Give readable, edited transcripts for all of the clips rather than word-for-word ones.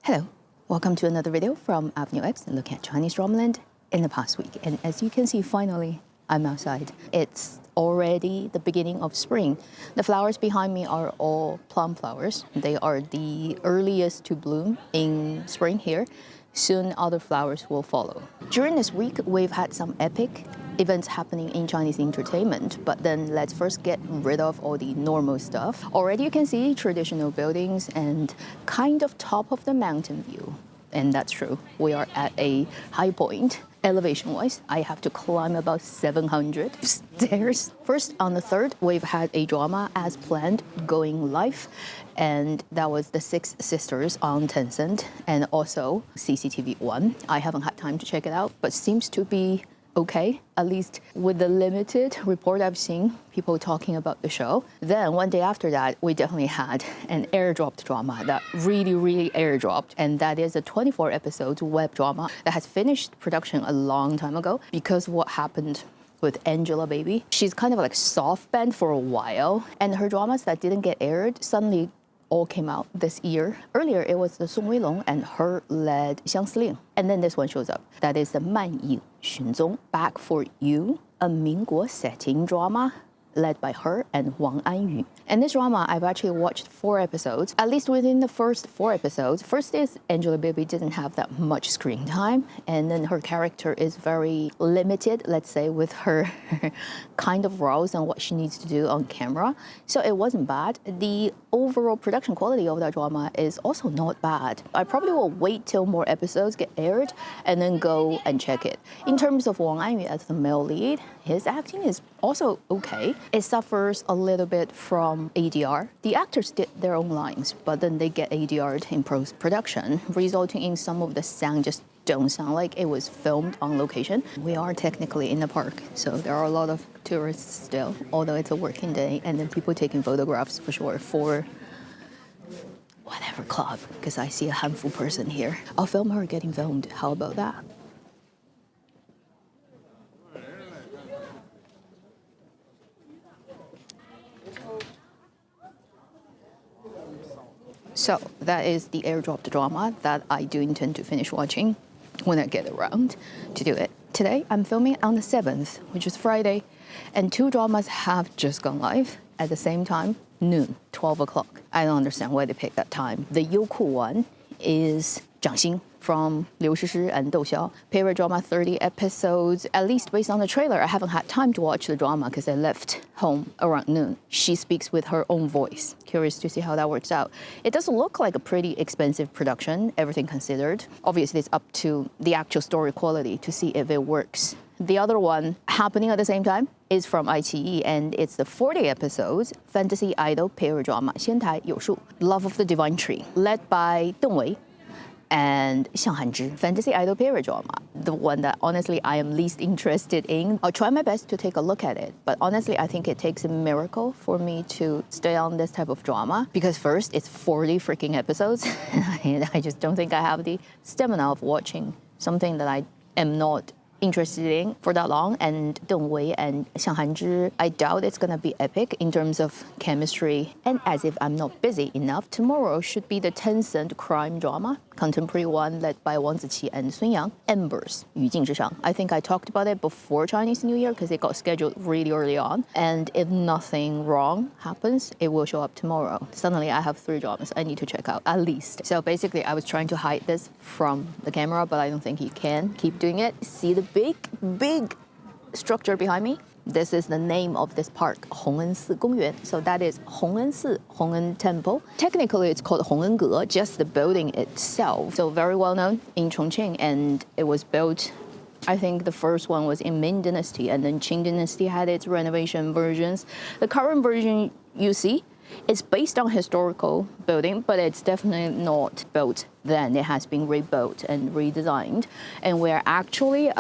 Hello, welcome to another video from Avenue X and look at Chinese dramaland in the past week. And as you can see, finally, I'm outside. It's already the beginning of spring. The flowers behind me are all plum flowers. They are the earliest to bloom in spring here. Soon other flowers will follow. During this week, we've had some epic events happening in Chinese entertainment, but then let's first get rid of all the normal stuff. Already you can see traditional buildings and kind of top of the mountain view. And that's true. We are at a high point. Elevation-wise, I have to climb about 700 stairs. First, on the 3rd, we've had a drama as planned going live, and that was The Six Sisters on Tencent and also CCTV1. I haven't had time to check it out, but seems to be okay, at least with the limited report I've seen, people talking about the show. Then one day after that, we definitely had an airdropped drama that really airdropped, and that is a 24 episodes web drama that has finished production a long time ago because what happened with Angelababy. She's kind of like soft banned for a while, and her dramas that didn't get aired suddenly all came out this year. Earlier, it was the Song Weilong and her led Xiang Siling. And then this one shows up. That is the Man Yi Xun Zong, Back for You, a Mingguo setting drama led by her and Wang Anyu. And this drama, I've actually watched 4 episodes, at least within the first 4 episodes. First is Angelababy didn't have that much screen time, and then her character is very limited, let's say, with her kind of roles and what she needs to do on camera. So it wasn't bad. The overall production quality of that drama is also not bad. I probably will wait till more episodes get aired and then go and check it. In terms of Wang Anyu as the male lead, his acting is also okay. It suffers a little bit from ADR. The actors did their own lines, but then they get ADR'd in post-production, resulting in some of the sound just don't sound like it was filmed on location. We are technically in the park, so there are a lot of tourists still, although it's a working day, and then people taking photographs for sure for whatever club, because I see a handful person here. I'll film her getting filmed. How about that? So that is the airdropped drama that I do intend to finish watching when I get around to do it. Today, I'm filming on the 7th, which is Friday, and 2 dramas have just gone live at the same time, noon, 12 o'clock. I don't understand why they picked that time. The Youku one is Zhang Xing from Liu Shishi and Dou Xiao. Period drama, 30 episodes. At least based on the trailer, I haven't had time to watch the drama because I left home around noon. She speaks with her own voice. Curious to see how that works out. It does look like a pretty expensive production, everything considered. Obviously, it's up to the actual story quality to see if it works. The other one happening at the same time is from iQIYI, and it's the 40 episodes fantasy idol period drama 仙台有树 Love of the Divine Tree, led by Deng Wei and Xiang Hanzhi, fantasy idol period drama, the one that honestly I am least interested in. I'll try my best to take a look at it, but honestly I think it takes a miracle for me to stay on this type of drama, because first, it's 40 freaking episodes, and I just don't think I have the stamina of watching something that I am not interested in for that long. And Deng Wei and Xiang Hanzhi, I doubt it's gonna be epic in terms of chemistry. And as if I'm not busy enough, tomorrow should be the Tencent crime drama, contemporary one led by Wang Ziqi and Sun Yang, Embers, 于禁之上. I think I talked about it before Chinese New Year because it got scheduled really early on. And if nothing wrong happens, it will show up tomorrow. Suddenly I have 3 dramas I need to check out, at least. So basically I was trying to hide this from the camera, but I don't think you can keep doing it. See the big structure behind me? This is the name of this park, Hongensi Gongyuan. So that is Hongensi, Hongen Temple. Technically, it's called Hongenge, just the building itself. So very well known in Chongqing, and it was built, I think the first one was in Ming Dynasty, and then Qing Dynasty had its renovation versions. The current version you see, it's based on historical building, but it's definitely not built then. It has been rebuilt and redesigned. And we're actually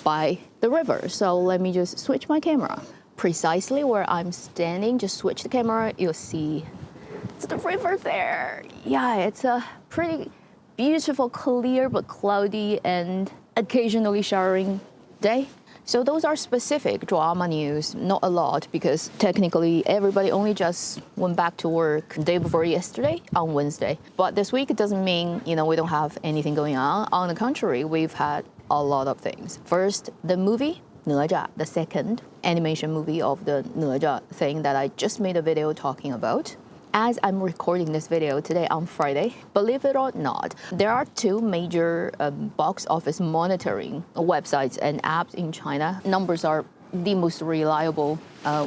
by the river. So let me just switch my camera. Precisely where I'm standing, just switch the camera, you'll see it's the river there. Yeah, it's a pretty beautiful, clear but cloudy and occasionally showering day. So those are specific drama news, not a lot, because technically everybody only just went back to work the day before yesterday on Wednesday. But this week it doesn't mean, we don't have anything going on. On the contrary, we've had a lot of things. First, the movie,哪吒, the second animation movie of the哪吒thing that I just made a video talking about. As I'm recording this video today on Friday, believe it or not, there are two major box office monitoring websites and apps in China. Numbers are the most reliable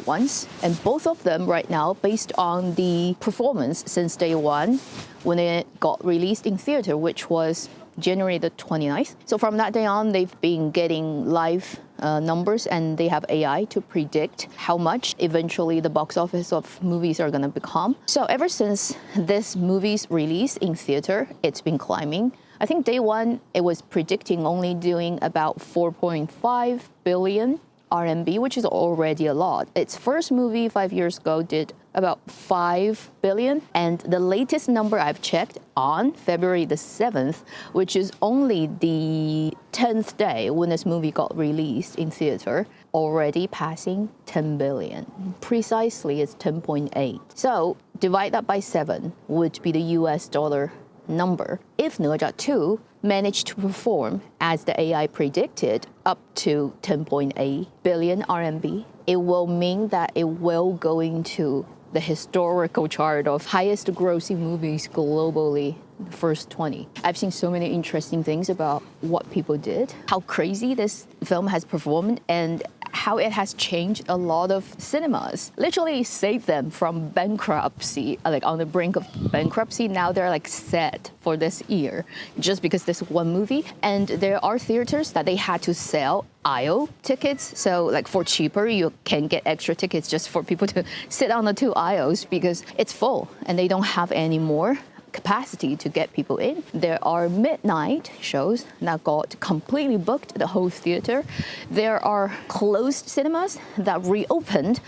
ones. And both of them right now, based on the performance since day one, when it got released in theater, which was January the 29th. So from that day on, they've been getting live numbers, and they have AI to predict how much eventually the box office of movies are going to become. So ever since this movie's release in theater, it's been climbing. I think day one, it was predicting only doing about 4.5 billion RMB, which is already a lot. Its first movie 5 years ago did about 5 billion. And the latest number I've checked on February the 7th, which is only the 10th day when this movie got released in theater, already passing 10 billion. Precisely, it's 10.8. So divide that by 7 would be the US dollar number. If哪吒 2 managed to perform as the AI predicted up to 10.8 billion RMB, it will mean that it will go into the historical chart of highest grossing movies globally, the first 20. I've seen so many interesting things about what people did, how crazy this film has performed, and how it has changed a lot of cinemas. Literally saved them from bankruptcy, like on the brink of bankruptcy. Now they're like set for this year just because this one movie. And there are theaters that they had to sell aisle tickets. So like for cheaper, you can get extra tickets just for people to sit on the two aisles because it's full and they don't have any more capacity to get people in. There are midnight shows that got completely booked, the whole theater. There are closed cinemas that reopened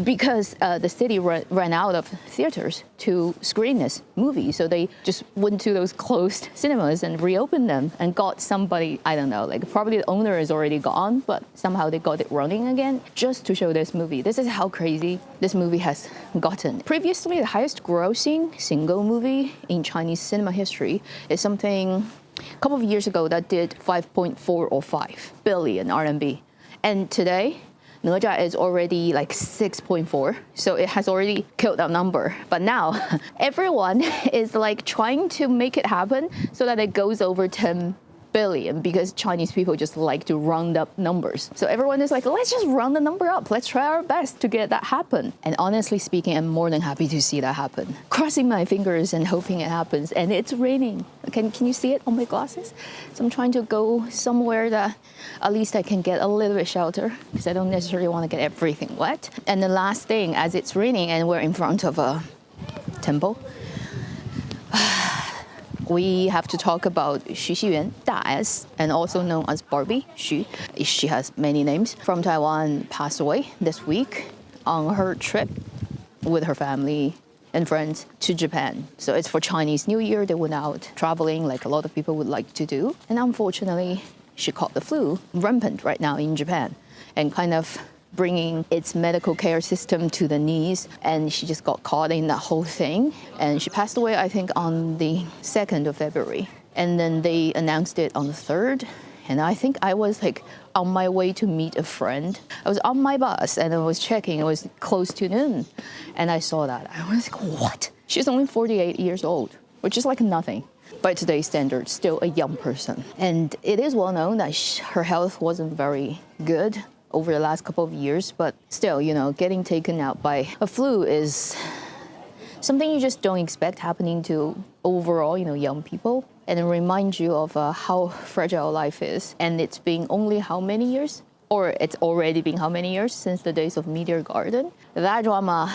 because the city ran out of theaters to screen this movie. So they just went to those closed cinemas and reopened them and got somebody, I don't know, like probably the owner is already gone, but somehow they got it running again just to show this movie. This is how crazy this movie has gotten. Previously, the highest grossing single movie in Chinese cinema history is something a couple of years ago that did 5.4 or 5 billion RMB. And today,哪吒is already like 6.4, so it has already killed that number. But now, everyone is like trying to make it happen so that it goes over 10 billion because Chinese people just like to round up numbers. So everyone is like, let's just round the number up. Let's try our best to get that happen. And honestly speaking, I'm more than happy to see that happen. Crossing my fingers and hoping it happens. And it's raining. Can you see it on my glasses? So I'm trying to go somewhere that at least I can get a little bit shelter because I don't necessarily want to get everything wet. And the last thing, as it's raining and we're in front of a temple, we have to talk about Xu Xiyuan, Da S, and also known as Barbie Hsu. She has many names. From Taiwan, passed away this week on her trip with her family and friends to Japan. So it's for Chinese New Year. They went out traveling like a lot of people would like to do. And unfortunately, she caught the flu, rampant right now in Japan, and kind of bringing its medical care system to the knees, and she just got caught in that whole thing. And she passed away, I think, on the 2nd of February. And then they announced it on the 3rd. And I think I was like on my way to meet a friend. I was on my bus and I was checking, it was close to noon. And I saw that. I was like, what? She's only 48 years old, which is like nothing. By today's standards, still a young person. And it is well known that her health wasn't very good over the last couple of years, but still, getting taken out by a flu is something you just don't expect happening to overall, young people. And it reminds you of how fragile life is. And it's been only how many years? Or it's already been how many years since the days of Meteor Garden? That drama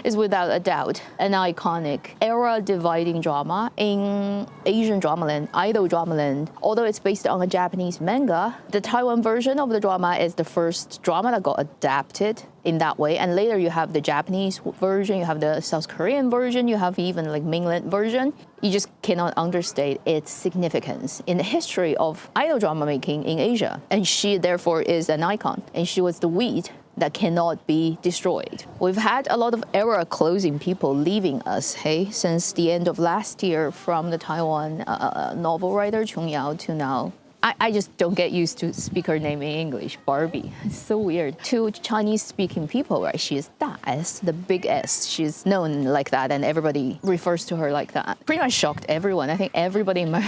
is without a doubt an iconic era-dividing drama in Asian dramaland, idol dramaland. Although it's based on a Japanese manga, the Taiwan version of the drama is the first drama that got adapted in that way. And later you have the Japanese version, you have the South Korean version, you have even like mainland version. you just cannot understate its significance in the history of idol drama making in Asia. And she, therefore, is an icon. And she was the weed that cannot be destroyed. We've had a lot of era-closing people leaving us, hey, since the end of last year, from the Taiwan novel writer Chung Yao to now. I just don't get used to speak her name in English, Barbie. It's so weird. To Chinese-speaking people, right, she is Da S, the big S. She's known like that, and everybody refers to her like that. Pretty much shocked everyone. I think everybody in my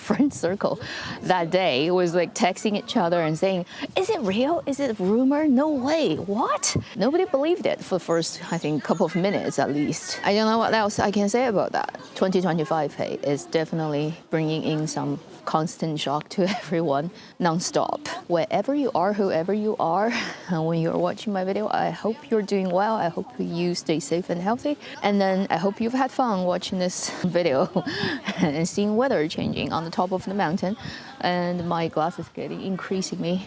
friend circle that day was like texting each other and saying, is it real? Is it a rumor? No way. What? Nobody believed it for the first, I think, couple of minutes at least. I don't know what else I can say about that. 2025, hey, is definitely bringing in some constant shock to everyone non-stop. Wherever you are, whoever you are, and when you're watching my video, I hope you're doing well. I hope you stay safe and healthy. And then I hope you've had fun watching this video and seeing weather changing on the top of the mountain. And my glass is getting increasingly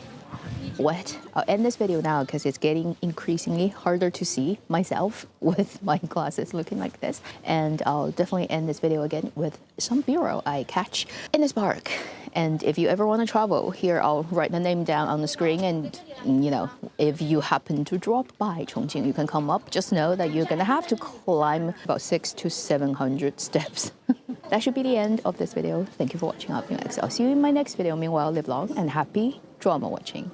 wet. I'll end this video now because it's getting increasingly harder to see myself with my glasses looking like this. And I'll definitely end this video again with some B-roll I catch in this park. And if you ever want to travel, here I'll write the name down on the screen. And, you know, if you happen to drop by Chongqing, you can come up. Just know that you're going to have to climb about 600 to 700 steps. That should be the end of this video. Thank you for watching. I'll see you in my next video. Meanwhile, live long and happy drama watching.